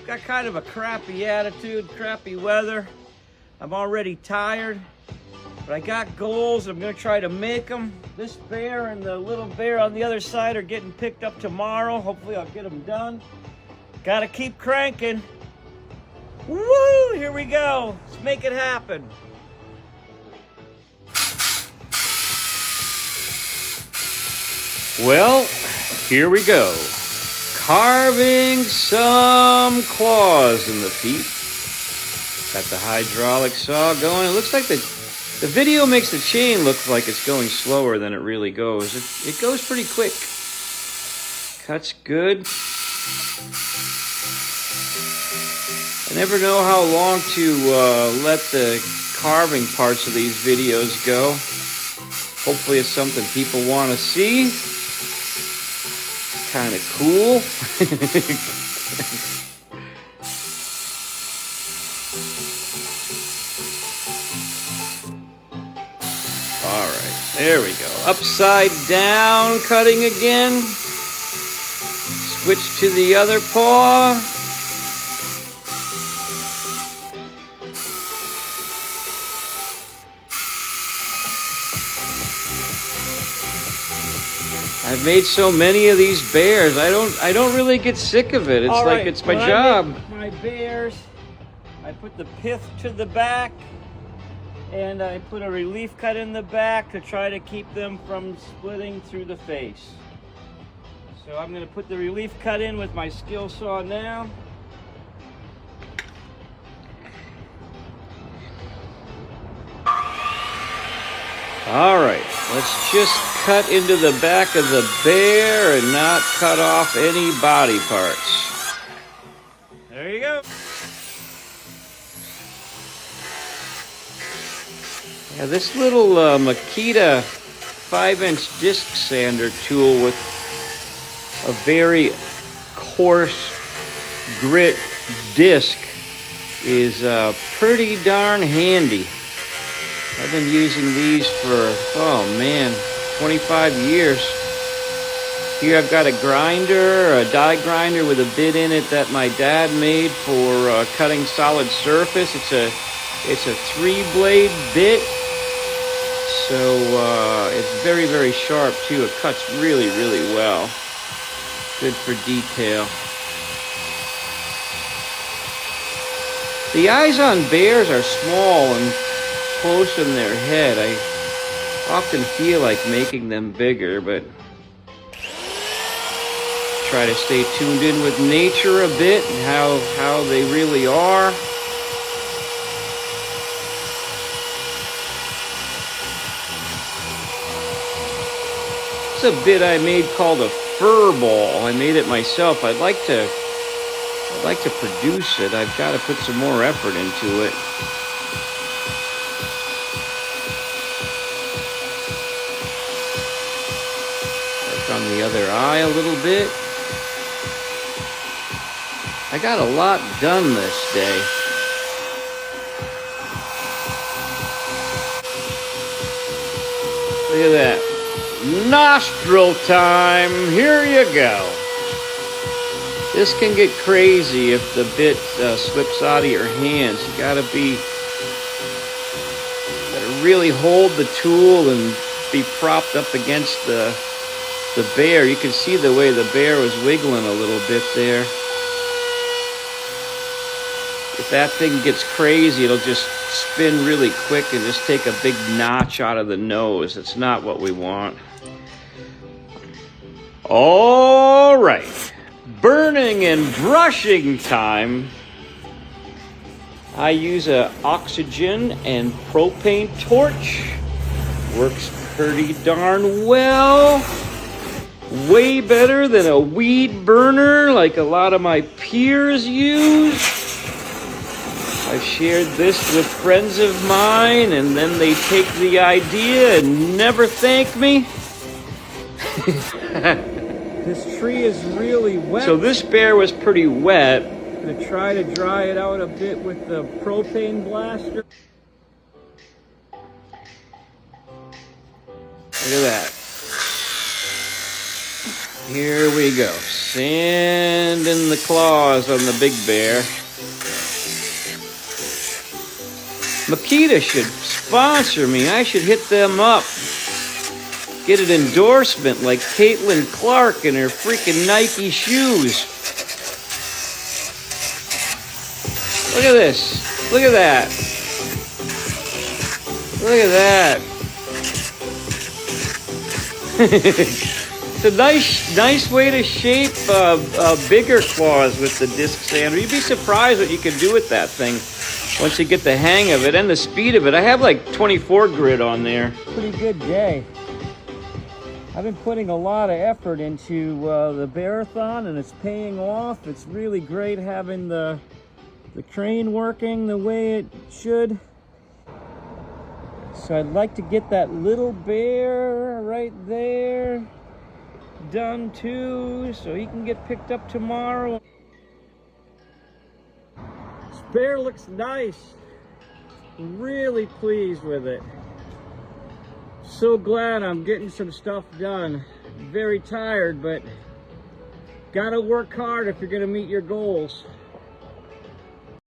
Got kind of a crappy attitude, crappy weather. I'm already tired, but I got goals. I'm gonna try to make them. This bear and the little bear on the other side are getting picked up tomorrow. Hopefully I'll get them done. Gotta keep cranking. Woo, here we go. Let's make it happen. Well, here we go. Carving some claws in the feet. Got the hydraulic saw going. It looks like the video makes the chain look like it's going slower than it really goes. It goes pretty quick. Cuts good. I never know how long to let the carving parts of these videos go. Hopefully it's something people want to see. Kind of cool. All right, there we go. Upside down cutting again. Switch to the other paw. I've made so many of these bears. I don't really get sick of it. It's like it's my job. My bears, I put the pith to the back, and I put a relief cut in the back to try to keep them from splitting through the face. So I'm going to put the relief cut in with my skill saw now. All right, let's just cut into the back of the bear and not cut off any body parts. There you go. Yeah, this little Makita 5-inch disc sander tool with a very coarse grit disc is pretty darn handy. I've been using these for, oh man, 25 years. Here I've got a grinder, a die grinder with a bit in it that my dad made for cutting solid surface. It's a 3-blade bit, so it's very, very sharp too. It cuts really, really well. Good for detail. The eyes on bears are small and close in their head. I often feel like making them bigger, but try to stay tuned in with nature a bit and how they really are. It's a bit I made called a fur ball. I made it myself. I'd like to produce it. I've got to put some more effort into it. On the other eye a little bit. I got a lot done this day. Look at that. Nostril time. Here you go. This can get crazy if the bit slips out of your hands. You gotta really hold the tool and be propped up against the bear. You can see the way the bear was wiggling a little bit there. If that thing gets crazy, it'll just spin really quick and just take a big notch out of the nose. That's not what we want. All right, burning and brushing time. I use a oxygen and propane torch. Works pretty darn well. Way better than a weed burner like a lot of my peers use. I've shared this with friends of mine, and then they take the idea and never thank me. This tree is really wet. So this bear was pretty wet. I'm going to try to dry it out a bit with the propane blaster. Look at that. Here we go. Sanding the claws on the big bear. Makita should sponsor me. I should hit them up. Get an endorsement like Caitlin Clark and her freaking Nike shoes. Look at this. Look at that. Look at that. It's a nice way to shape bigger claws with the disc sander. You'd be surprised what you can do with that thing once you get the hang of it and the speed of it. I have like 24 grit on there. Pretty good day. I've been putting a lot of effort into the Bearathon, and it's paying off. It's really great having the crane working the way it should. So I'd like to get that little bear right there done too, so he can get picked up tomorrow. This bear looks nice. Really pleased with it. So glad I'm getting some stuff done. Very tired, but gotta work hard if you're gonna meet your goals.